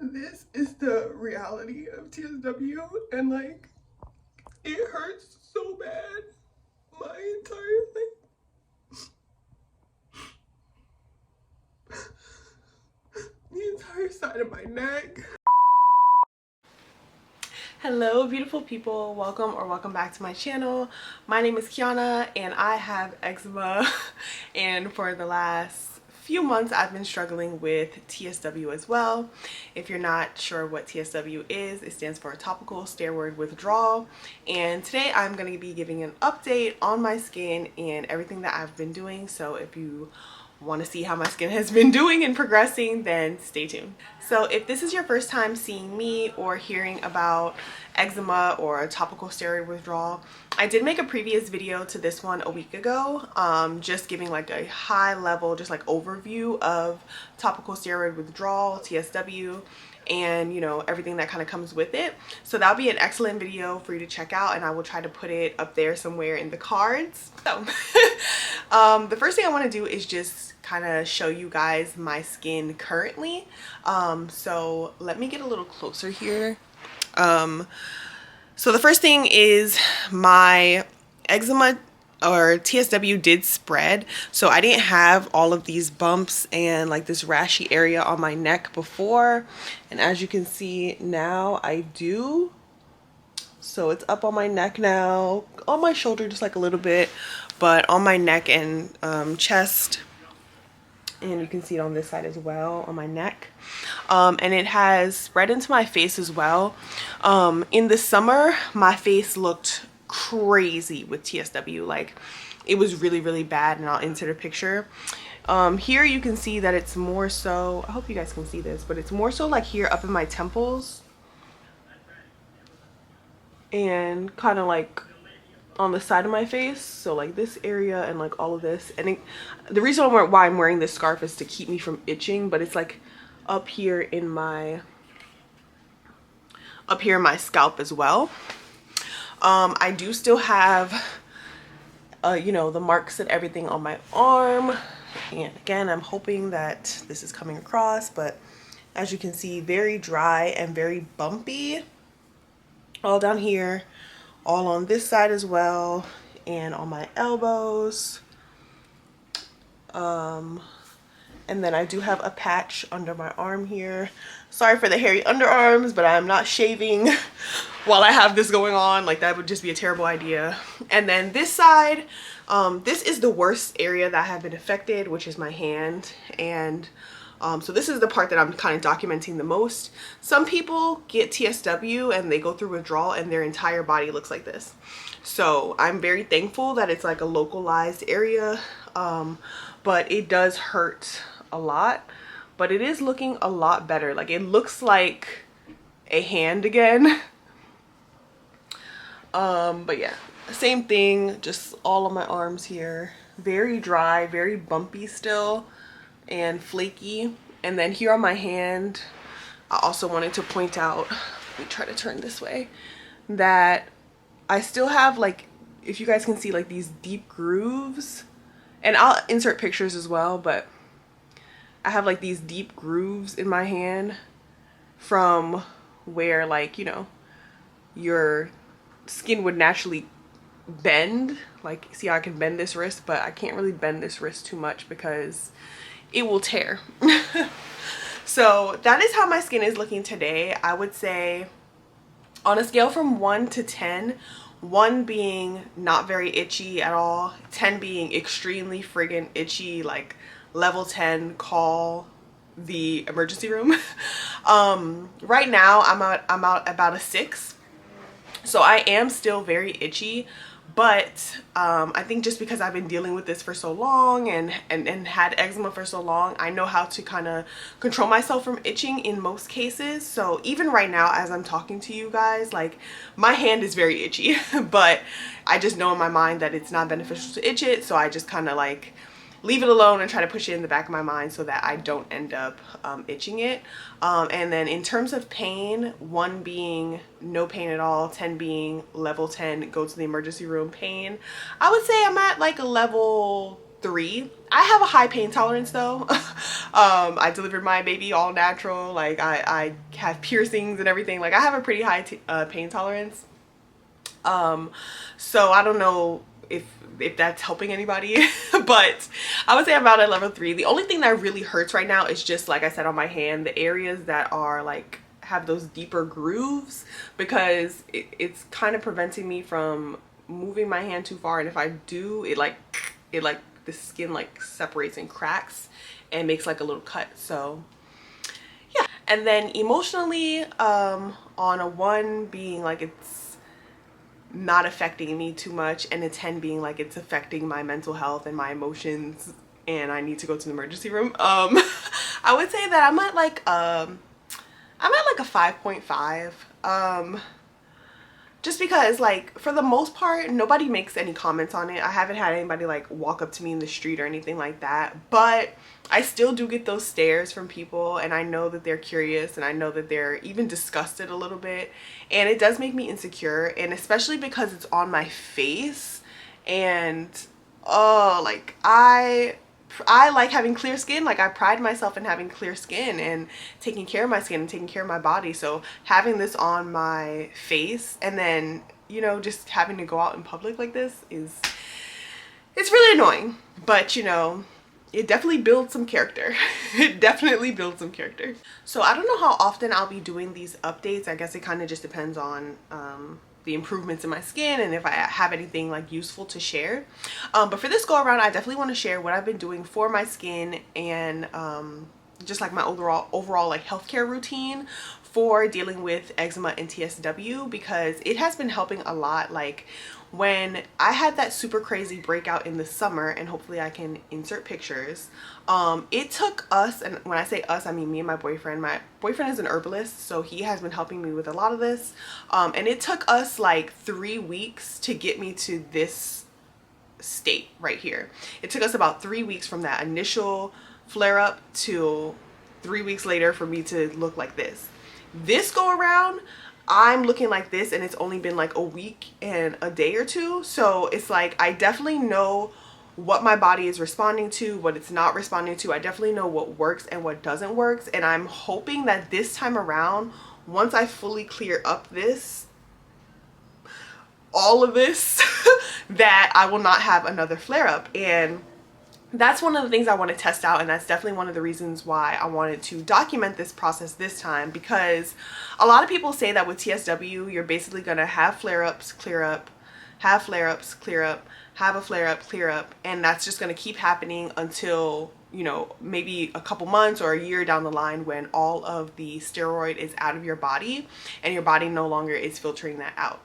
This is the reality of TSW, and like, it hurts so bad. My entire the entire side of my neck. Hello beautiful people, welcome back to my channel. My name is Kiana and I have eczema and for the last few months I've been struggling with TSW as well. If you're not sure what TSW is, it stands for topical steroid withdrawal, and today I'm going to be giving an update on my skin and everything that I've been doing. So if you want to see how my skin has been doing and progressing, then stay tuned. So if this is your first time seeing me or hearing about eczema or topical steroid withdrawal, I did make a previous video to this one a week ago, just giving like a high level, just like overview of topical steroid withdrawal, TSW, and you know, everything that kind of comes with it. So that'll be an excellent video for you to check out, and I will try to put it up there somewhere in the cards. So the first thing I want to do is just kind of show you guys my skin currently. So let me get a little closer here. So the first thing is my eczema or TSW did spread, so I didn't have all of these bumps and like this rashy area on my neck before, and as you can see now I do. So it's up on my neck now, on my shoulder just like a little bit, but on my neck and chest, and you can see it on this side as well on my neck. And it has spread into my face as well. In the summer my face looked crazy with TSW, like it was really bad, and I'll insert a picture. Here you can see that it's more so, I hope you guys can see this, but it's more so like here up in my temples and kind of like on the side of my face, so like this area and like all of this. And the reason why I'm wearing this scarf is to keep me from itching, but it's like up here in my scalp as well. I do still have you know, the marks and everything on my arm, and again I'm hoping that this is coming across, but as you can see, very dry and very bumpy all down here, all on this side as well, and on my elbows. And then I do have a patch under my arm here. Sorry for the hairy underarms, but I'm not shaving while I have this going on. Like, that would just be a terrible idea. And then this side, this is the worst area that I have been affected, which is my hand. And so this is the part that I'm kind of documenting the most. Some people get TSW and they go through withdrawal and their entire body looks like this. So I'm very thankful that it's like a localized area, but it does hurt a lot, but it is looking a lot better. Like, it looks like a hand again. But yeah, same thing, just all on my arms here. Very dry, very bumpy still, and flaky. And then here on my hand, I also wanted to point out, let me try to turn this way, that I still have, like, if you guys can see, like these deep grooves, and I'll insert pictures as well, but I have like these deep grooves in my hand from where, like, you know, your skin would naturally bend. Like, see how I can bend this wrist, but I can't really bend this wrist too much because it will tear. So that is how my skin is looking today. I would say on a scale from 1 to 10, 1 being not very itchy at all, 10 being extremely friggin' itchy, like level 10, call the emergency room. Right now I'm out about a 6. So I am still very itchy, but I think just because I've been dealing with this for so long and had eczema for so long, I know how to kind of control myself from itching in most cases. So even right now as I'm talking to you guys, like, my hand is very itchy, but I just know in my mind that it's not beneficial to itch it, so I just kind of like leave it alone and try to push it in the back of my mind so that I don't end up itching it. And then in terms of pain, 1 being no pain at all, 10 being level 10, go to the emergency room pain, I would say I'm at like a level 3. I have a high pain tolerance though. I delivered my baby all natural. Like I have piercings and everything. Like I have a pretty high pain tolerance. So I don't know if that's helping anybody, but I would say I'm about at level 3. The only thing that really hurts right now is just, like I said, on my hand, the areas that are like have those deeper grooves, because it's kind of preventing me from moving my hand too far, and if I do, it like the skin like separates and cracks and makes like a little cut. So yeah. And then emotionally, on a 1 being like it's not affecting me too much, and a 10 being like it's affecting my mental health and my emotions and I need to go to the emergency room, I would say that I'm at like a 5.5. Just because, like, for the most part, nobody makes any comments on it. I haven't had anybody like walk up to me in the street or anything like that, but I still do get those stares from people, and I know that they're curious, and I know that they're even disgusted a little bit, and it does make me insecure, and especially because it's on my face. And oh, like I like having clear skin. Like I pride myself in having clear skin and taking care of my skin and taking care of my body. So having this on my face and then, you know, just having to go out in public like this it's really annoying. But you know, it definitely builds some character. It definitely builds some character. So I don't know how often I'll be doing these updates. I guess it kind of just depends on the improvements in my skin and if I have anything like useful to share. But for this go around, I definitely want to share what I've been doing for my skin and just like my overall like healthcare routine for dealing with eczema and TSW, because it has been helping a lot. Like when I had that super crazy breakout in the summer, and hopefully I can insert pictures, it took us, and when I say us, I mean me and my boyfriend. My boyfriend is an herbalist, so he has been helping me with a lot of this, and it took us like 3 weeks to get me to this state right here. It took us about 3 weeks from that initial flare up to 3 weeks later for me to look like this. This go around, I'm looking like this, and it's only been like a week and a day or 2. So it's like I definitely know what my body is responding to, what it's not responding to. I definitely know what works and what doesn't work, and I'm hoping that this time around, once I fully clear up all of this, that I will not have another flare up. And that's one of the things I want to test out, and that's definitely one of the reasons why I wanted to document this process this time, because a lot of people say that with TSW you're basically going to have flare-ups, clear up, have flare-ups, clear up, have a flare-up, clear up, and that's just going to keep happening until, you know, maybe a couple months or a year down the line, when all of the steroid is out of your body and your body no longer is filtering that out.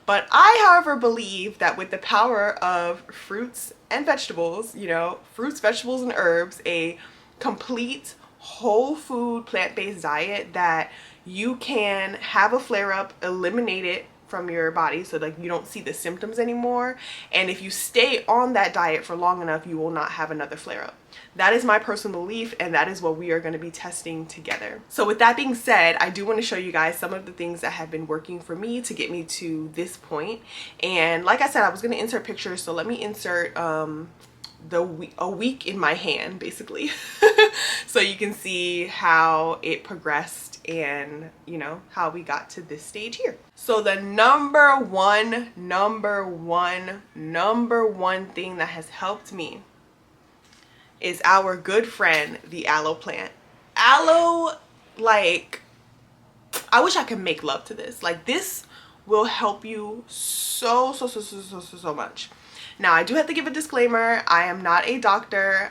But I, however, believe that with the power of fruits and vegetables, you know, fruits, vegetables, and herbs, a complete whole food plant-based diet, that you can have a flare-up, eliminate it from your body so like you don't see the symptoms anymore, and if you stay on that diet for long enough, you will not have another flare-up. That is my personal belief, and that is what we are going to be testing together. So with that being said, I do want to show you guys some of the things that have been working for me to get me to this point. And like I said, I was going to insert pictures, so let me insert a week in my hand basically so you can see how it progressed and, you know, how we got to this stage here. So the number one thing that has helped me is our good friend, the aloe plant. Aloe, like, I wish I could make love to this. Like, this will help you so much. Now, I do have to give a disclaimer. I am not a doctor.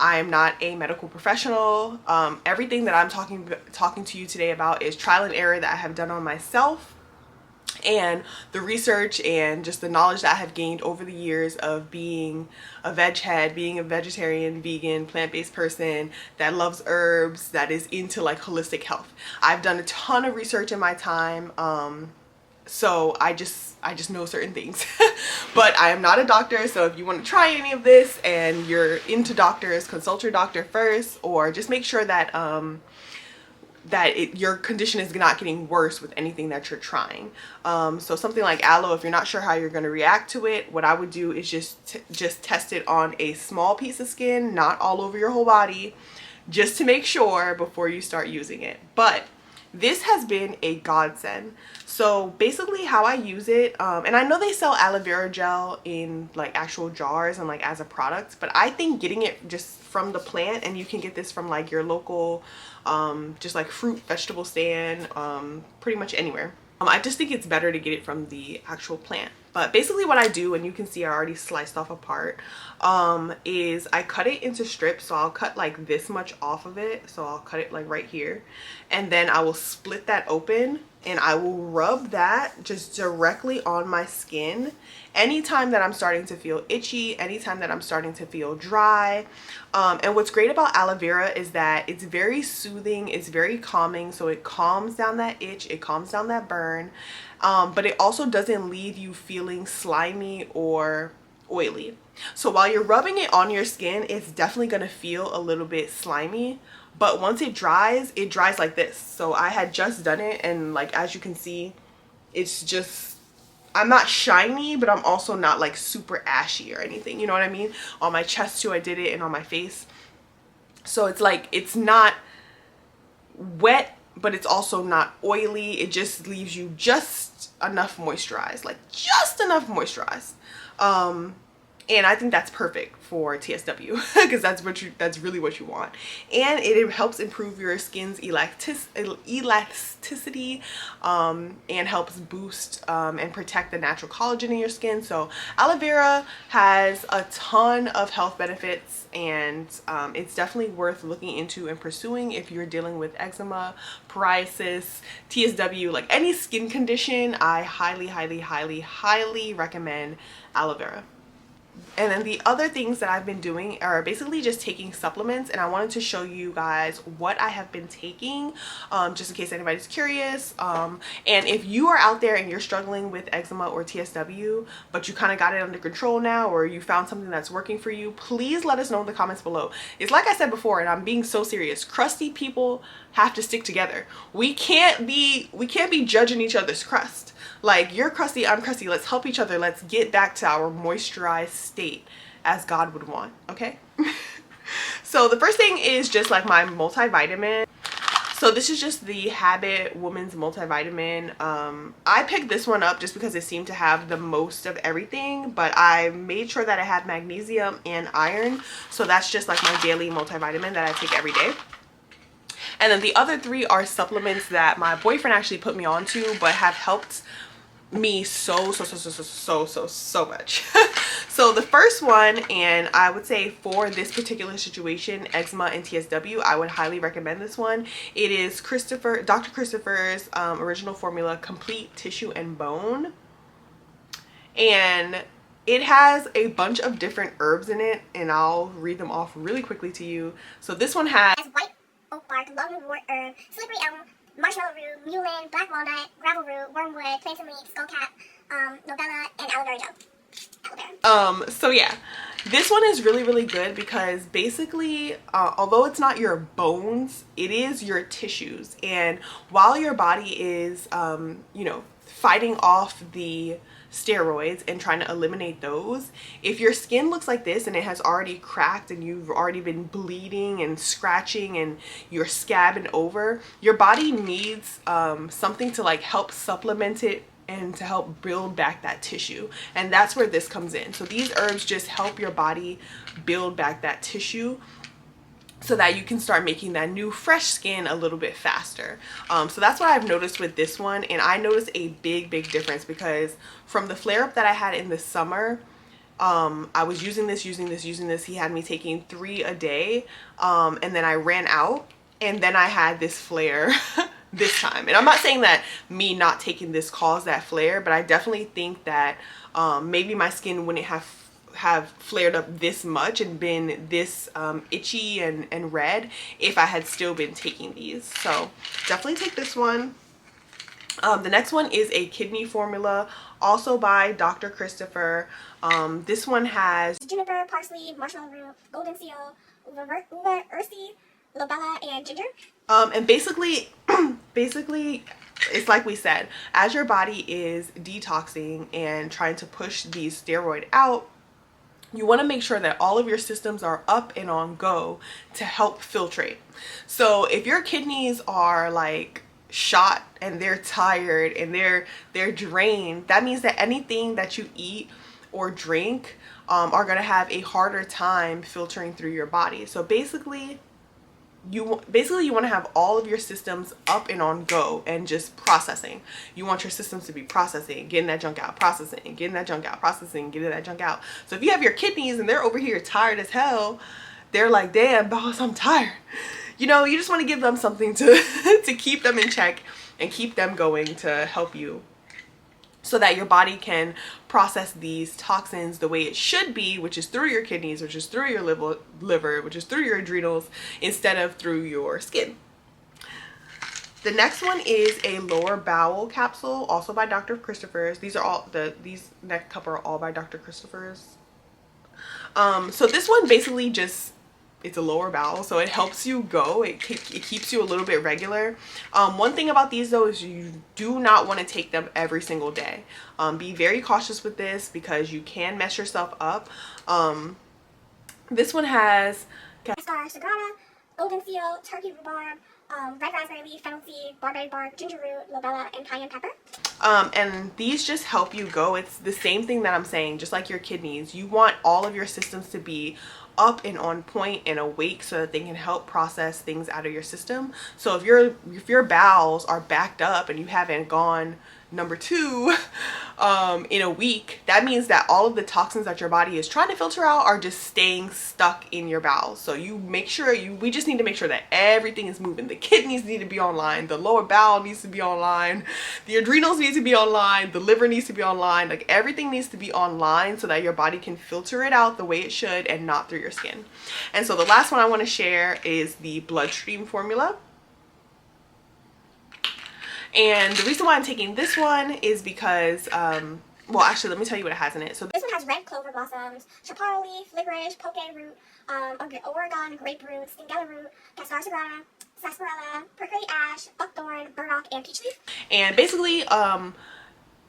I am not a medical professional. Everything that I'm talking to you today about is trial and error that I have done on myself, and the research and just the knowledge that I have gained over the years of being a veg head, being a vegetarian, vegan, plant-based person that loves herbs, that is into like holistic health. I've done a ton of research in my time, so I just know certain things. But I am not a doctor, so if you want to try any of this and you're into doctors, consult your doctor first, or just make sure that your condition is not getting worse with anything that you're trying. So something like aloe, if you're not sure how you're going to react to it, what I would do is just test it on a small piece of skin, not all over your whole body, just to make sure before you start using it. But this has been a godsend. So basically how I use it, and I know they sell aloe vera gel in like actual jars and like as a product, but I think getting it just from the plant, and you can get this from like your local just like fruit vegetable stand, pretty much anywhere. I just think it's better to get it from the actual plant. But basically what I do, and you can see I already sliced off a part, is I cut it into strips. So I'll cut like this much off of it. So I'll cut it like right here. And then I will split that open and I will rub that just directly on my skin. Anytime that I'm starting to feel itchy, anytime that I'm starting to feel dry. And what's great about aloe vera is that it's very soothing, it's very calming. So it calms down that itch, it calms down that burn. But it also doesn't leave you feeling slimy or oily. So while you're rubbing it on your skin, it's definitely going to feel a little bit slimy. But once it dries like this. So I had just done it, and like as you can see, it's just, I'm not shiny, but I'm also not like super ashy or anything. You know what I mean? On my chest too, I did it, and on my face. So it's like, it's not wet, but it's also not oily. It just leaves you just enough moisturized, like just enough moisturized. And I think that's perfect for TSW because that's really what you want. And it helps improve your skin's elasticity, and helps boost and protect the natural collagen in your skin. So aloe vera has a ton of health benefits, and it's definitely worth looking into and pursuing if you're dealing with eczema, psoriasis, TSW, like any skin condition. I highly, highly, highly, highly recommend aloe vera. And then the other things that I've been doing are basically just taking supplements, and I wanted to show you guys what I have been taking, just in case anybody's curious. And if you are out there and you're struggling with eczema or TSW, but you kind of got it under control now, or you found something that's working for you, please let us know in the comments below. It's like I said before, and I'm being so serious, crusty people have to stick together. We can't be judging each other's crust. Like, you're crusty, I'm crusty, let's help each other. Let's get back to our moisturized state as God would want, okay? So the first thing is just like my multivitamin. So this is just the Habit Woman's multivitamin. I picked this one up just because it seemed to have the most of everything, but I made sure that it had magnesium and iron. So that's just like my daily multivitamin that I take every day. And then the other three are supplements that my boyfriend actually put me onto, but have helped me so much. So the first one, and I would say for this particular situation, eczema and TSW, I would highly recommend this one. It is Dr. Christopher's original formula, Complete Tissue and Bone. And it has a bunch of different herbs in it, and I'll read them off really quickly to you. So this one has white oak bark, lungwort herb, slippery elm, marshmallow root, mullein, black walnut, gravel root, wormwood, plantain leaf, skullcap, novella, and aloe vera gel. So yeah, this one is really good because basically, although it's not your bones, it is your tissues. And while your body is, you know, fighting off the steroids and trying to eliminate those, if your skin looks like this and it has already cracked and you've already been bleeding and scratching and you're scabbing over, your body needs something to like help supplement it and to help build back that tissue. And that's where this comes in. So these herbs just help your body build back that tissue so that you can start making that new fresh skin a little bit faster. So that's what I've noticed with this one, and I noticed a big difference because from the flare-up that I had in the summer, I was using this. He had me taking 3 a day, and then I ran out, and then I had this flare this time. And I'm not saying that me not taking this caused that flare, but I definitely think that maybe my skin wouldn't have flared up this much and been this itchy and red if I had still been taking these. So definitely take this one. The next one is a kidney formula, also by Dr. Christopher. This one has juniper, parsley, marshmallow root, golden seal, uva ursi, lobella, and ginger. And basically, it's like we said, as your body is detoxing and trying to push these steroid out, you want to make sure that all of your systems are up and on go to help filtrate. So if your kidneys are like shot and they're tired and they're drained, that means that anything that you eat or drink are going to have a harder time filtering through your body. So basically you want to have all of your systems up and on go and just processing. You want your systems to be processing, getting that junk out, processing, getting that junk out, processing, getting that junk out. So if you have your kidneys and they're over here tired as hell, they're like, damn boss, I'm tired. You know, you just want to give them something to to keep them in check and keep them going to help you, so that your body can process these toxins the way it should be, which is through your kidneys, which is through your liver, which is through your adrenals, instead of through your skin. The next one is a lower bowel capsule, also by Dr. Christopher's. These next couple are all by Dr. Christopher's. So this one basically just, it's a lower bowel, so it helps you go. It keeps you a little bit regular. One thing about these though is you do not want to take them every single day. Be very cautious with this because you can mess yourself up. This one has Castor sagrada, golden seal, turkey rhubarb, red raspberry leaf, fennel seed, barberry bark, ginger root, lobella, and cayenne pepper. And these just help you go. It's the same thing that I'm saying, just like your kidneys. You want all of your systems to be up and on point and awake so that they can help process things out of your system. So if your bowels are backed up and you haven't gone number 2 in a week, that means that all of the toxins that your body is trying to filter out are just staying stuck in your bowels. So we just need to make sure that everything is moving. The kidneys need to be online, the lower bowel needs to be online, the adrenals need to be online, the liver needs to be online, like everything needs to be online so that your body can filter it out the way it should and not through your skin. And so the last one I want to share is the bloodstream formula. And the reason why I'm taking this one is because, well, actually, let me tell you what it has in it. So this one has red clover blossoms, chaparral leaf, licorice, poke root, Oregon grapefruit, stingella root, castor sagrada, sarsaparilla, prickly ash, buckthorn, burdock, and peach leaf. And basically,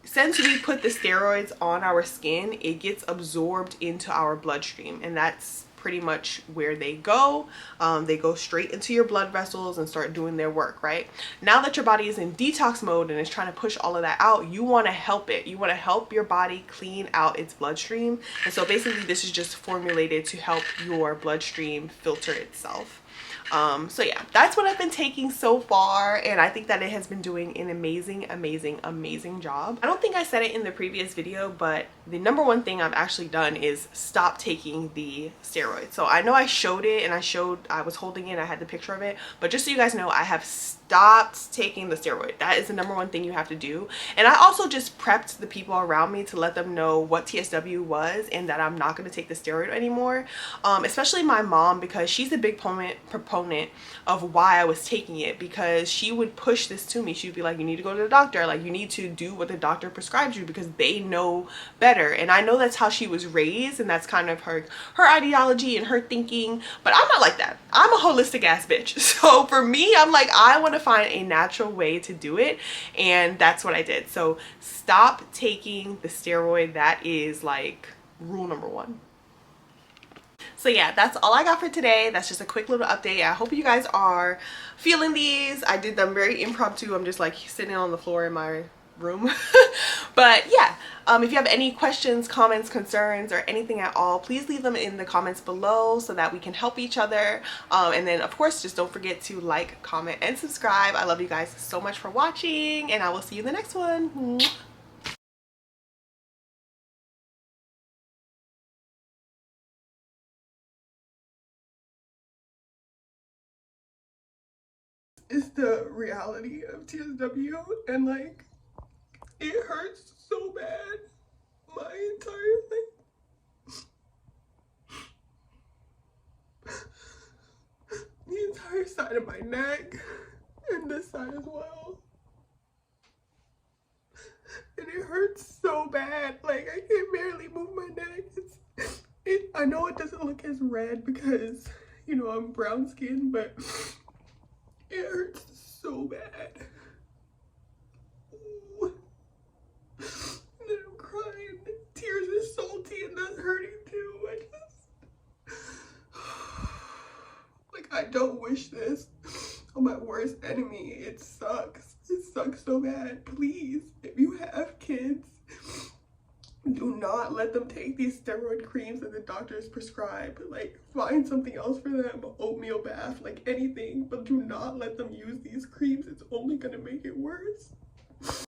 since we put the steroids on our skin, it gets absorbed into our bloodstream, and that's pretty much where they go. They go straight into your blood vessels and start doing their work, right? Now that your body is in detox mode and is trying to push all of that out, you want to help it. You want to help your body clean out its bloodstream. And so basically this is just formulated to help your bloodstream filter itself. So yeah, that's what I've been taking so far, and I think that it has been doing an amazing job. I don't think I said it in the previous video, but the number one thing I've actually done is stop taking the steroids. So I know I showed it, and I was holding it, I had the picture of it, but just so you guys know, I have stopped taking the steroid. That is the number one thing you have to do. And I also just prepped the people around me to let them know what TSW was and that I'm not going to take the steroid anymore. Especially my mom, because she's a big proponent of why I was taking it, because she would push this to me. She would be like, you need to go to the doctor, like you need to do what the doctor prescribes you because they know better. And I know that's how she was raised, and that's kind of her ideology and her thinking, but I'm not like that. I'm a holistic ass bitch. So for me, I'm like, I want to find a natural way to do it, and that's what I did. So stop taking the steroid. That is like rule number 1. So yeah, that's all I got for today. That's just a quick little update. I hope you guys are feeling these. I did them very impromptu. I'm just like sitting on the floor in my room. But yeah, if you have any questions, comments, concerns, or anything at all, please leave them in the comments below so that we can help each other. And then of course, just don't forget to like, comment, and subscribe. I love you guys so much for watching, and I will see you in the next one. Is the reality of TSW, and like it hurts so bad my entire the entire side of my neck and this side as well, and it hurts so bad. Like I can barely move my neck. I know it doesn't look as red because You know, I'm brown skinned, but it hurts so bad. Ooh. And then I'm crying. Tears are salty and that's hurting too. Like, I don't wish this on my worst enemy. It sucks. It sucks so bad. Please, if you have kids, do not let them take these steroid creams that the doctors prescribe. Like, find something else for them, oatmeal bath, like anything, but do not let them use these creams. It's only gonna make it worse.